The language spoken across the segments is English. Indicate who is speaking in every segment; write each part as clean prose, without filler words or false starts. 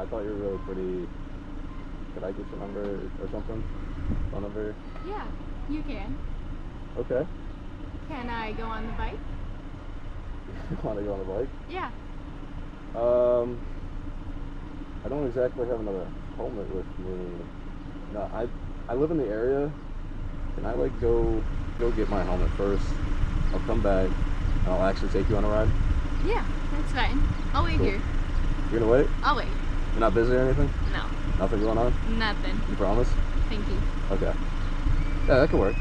Speaker 1: I thought you were really pretty. Could I get your number or something? Phone number?
Speaker 2: Yeah, you can.
Speaker 1: Okay.
Speaker 2: Can I go on the bike?
Speaker 1: You want to go on the bike?
Speaker 2: Yeah.
Speaker 1: I don't exactly have another helmet with me. No, I live in the area. Can I like go get my helmet first? I'll come back and I'll actually take you on a ride.
Speaker 2: Yeah, that's fine. I'll wait here.
Speaker 1: You're gonna wait?
Speaker 2: I'll wait.
Speaker 1: You're not busy or anything?
Speaker 2: No.
Speaker 1: Nothing going on?
Speaker 2: Nothing.
Speaker 1: You promise?
Speaker 2: Thank you.
Speaker 1: Okay. Yeah, that could work.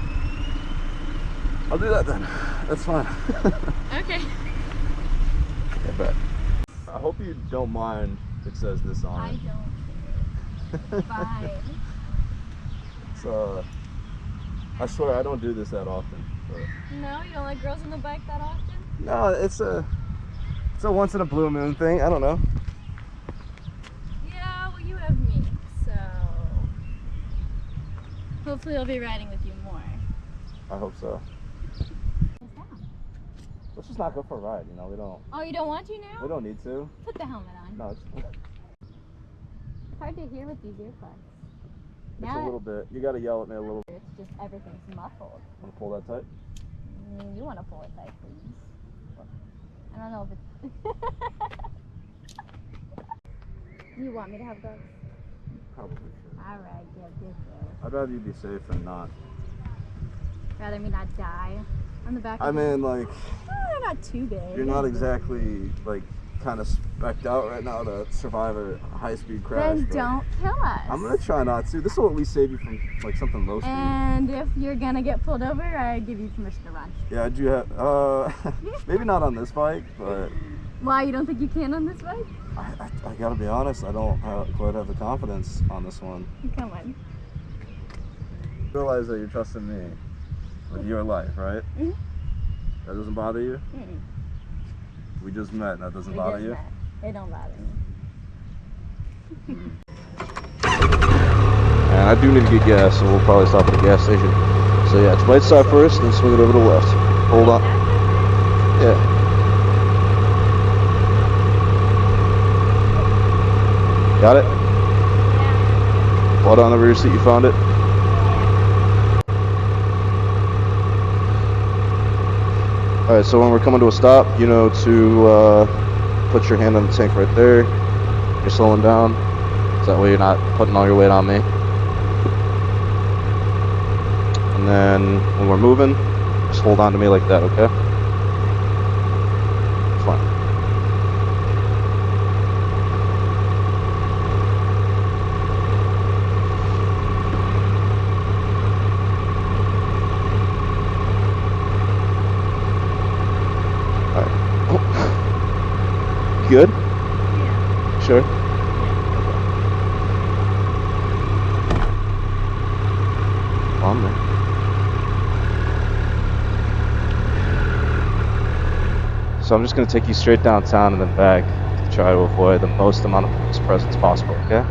Speaker 1: I'll do that then. That's fine.
Speaker 2: Okay.
Speaker 1: I bet. I hope you don't mind if it says this on it.
Speaker 2: I don't care. Fine.
Speaker 1: So, I swear I don't do this that often. But...
Speaker 2: No, you don't like girls on the bike that often?
Speaker 1: No, it's a once in a blue moon thing. I don't know.
Speaker 2: Yeah, well you have me, so hopefully I'll be riding with you more.
Speaker 1: I hope so. Let's just not go for a ride, you know, we don't...
Speaker 2: Oh, you don't want to now?
Speaker 1: We don't need to.
Speaker 2: Put the helmet on.
Speaker 1: No, it's
Speaker 2: hard to hear with these earplugs.
Speaker 1: a little bit. You gotta yell at me a little.
Speaker 2: It's just everything's muffled.
Speaker 1: Want to pull that tight?
Speaker 2: You want to pull it tight, please. I don't know if it's... You want me to have gloves?
Speaker 1: Probably should.
Speaker 2: Alright, give.
Speaker 1: I'd rather you be safe than not.
Speaker 2: Rather me not die on the back of
Speaker 1: I mean, like...
Speaker 2: they're not too big.
Speaker 1: You're not exactly, like, kind of specced out right now to survive a high-speed crash.
Speaker 2: Then don't kill us.
Speaker 1: I'm gonna try not to. This will at least save you from, like, something low speed.
Speaker 2: And if you're gonna get pulled over, I give you permission to run.
Speaker 1: Yeah, do you have... maybe not on this bike, but...
Speaker 2: Why, you don't think you can on this bike?
Speaker 1: I gotta be honest, I don't quite have the confidence on this one.
Speaker 2: Come on.
Speaker 1: Realize that you're trusting me with your life, right?
Speaker 2: Mm-hmm.
Speaker 1: That doesn't bother you?
Speaker 2: Mm-mm.
Speaker 1: We just met and that doesn't
Speaker 2: We
Speaker 1: bother
Speaker 2: just
Speaker 1: you?
Speaker 2: met. It don't bother me.
Speaker 1: And I do need to get gas, so we'll probably stop at a gas station. So yeah, it's right side first, then swing it over to the left. Hold on. Yeah. Got it? Yeah. Hold on the rear seat, you found it? Alright, so when we're coming to a stop, you know to put your hand on the tank right there. You're slowing down, so that way you're not putting all your weight on me. And then when we're moving, just hold on to me like that, okay? Fine. Good? Yeah. Sure? Yeah. On there. So I'm just going to take you straight downtown and then back to try to avoid the most amount of police presence possible, okay?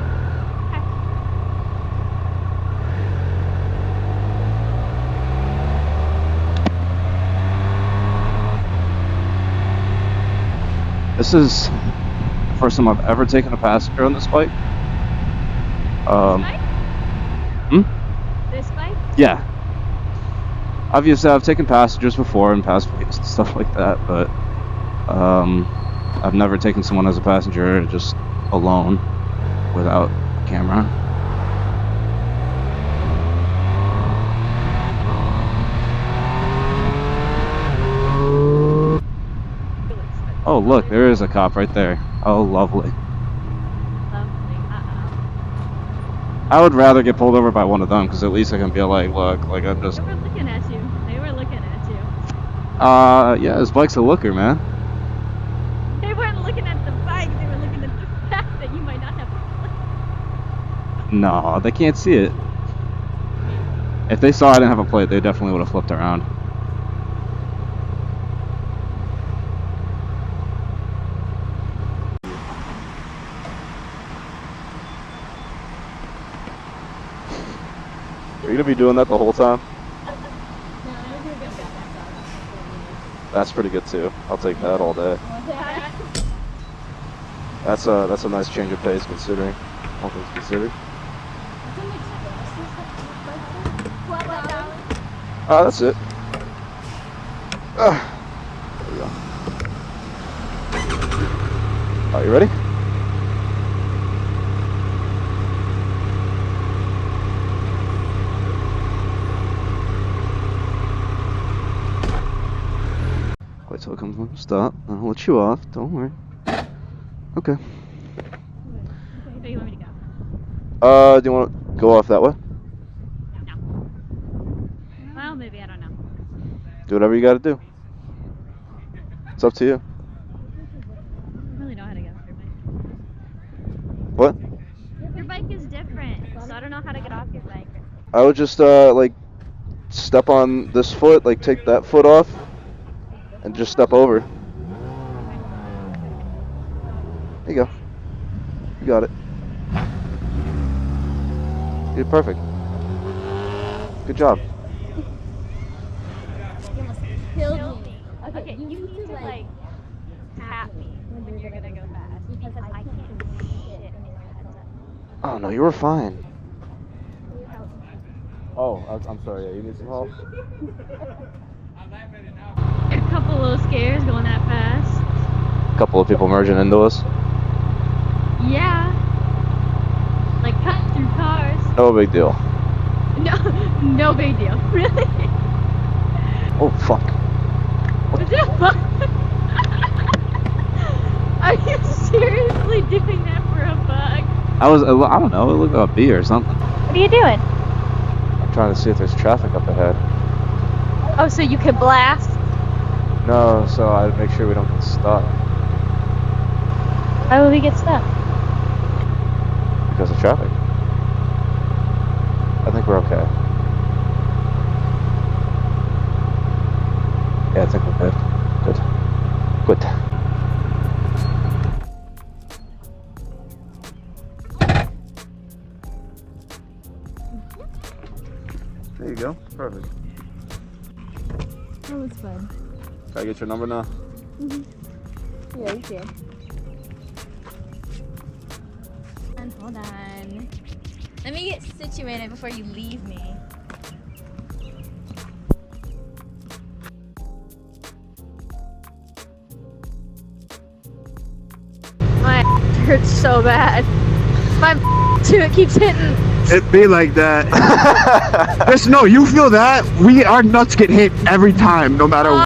Speaker 1: This is the first time I've ever taken a passenger on this bike.
Speaker 2: This bike? This bike?
Speaker 1: Yeah. Obviously, I've taken passengers before in past weeks and stuff like that, but I've never taken someone as a passenger just alone without a camera. Oh, look, there is a cop right there. Oh, lovely.
Speaker 2: Lovely.
Speaker 1: I would rather get pulled over by one of them, because at least I can be like, look, like I'm just...
Speaker 2: They were looking at you. They were looking at you.
Speaker 1: Yeah, this bike's a looker, man.
Speaker 2: They weren't looking at the bike. They were looking at the fact that you might not have a plate.
Speaker 1: No, they can't see it. If they saw I didn't have a plate, they definitely would have flipped around. Are you gonna be doing that the whole time? That's pretty good too. I'll take that all day. That's a nice change of pace considering all things considered. That's it. There we go. Are you ready? Wait till it comes to a stop. I'll let you off. Don't worry. Okay.
Speaker 2: Where do you want me to go?
Speaker 1: Do you want to go off that way?
Speaker 2: No. Well, maybe, I don't know.
Speaker 1: Do whatever you got to do. It's up to you.
Speaker 2: I don't really know how to get off your bike.
Speaker 1: What?
Speaker 2: Your bike is different, so I don't know how to get off your bike.
Speaker 1: I would just like step on this foot, like take that foot off, and just step over. There you go. You got it. You did perfect. Good job.
Speaker 2: You almost killed me. Okay, you need to like tap me when you're gonna go fast because I can't do shit.
Speaker 1: Oh no, you were fine. Oh, I'm sorry. Yeah, you need some help?
Speaker 2: A couple little scares going that fast.
Speaker 1: A couple of people merging into us.
Speaker 2: Yeah. Like cutting through cars.
Speaker 1: No big deal.
Speaker 2: No big deal. Really?
Speaker 1: Oh fuck.
Speaker 2: What the fuck? Are you seriously doing that for a bug?
Speaker 1: I don't know. It looked like a bee or something.
Speaker 2: What are you doing?
Speaker 1: I'm trying to see if there's traffic up ahead.
Speaker 2: Oh, so you could blast?
Speaker 1: No, so I'd make sure we don't get stuck.
Speaker 2: Why would we get stuck?
Speaker 1: Because of traffic. I think we're okay. Yeah, I think we're good. Good. There you go. Perfect.
Speaker 2: That was fun.
Speaker 1: Can I get your number now?
Speaker 2: Yeah, you can. Hold on. Let me get situated before you leave me. My hurts so bad. My too, it keeps hitting.
Speaker 3: It be like that. Just know, you feel that, our nuts get hit every time, no matter what.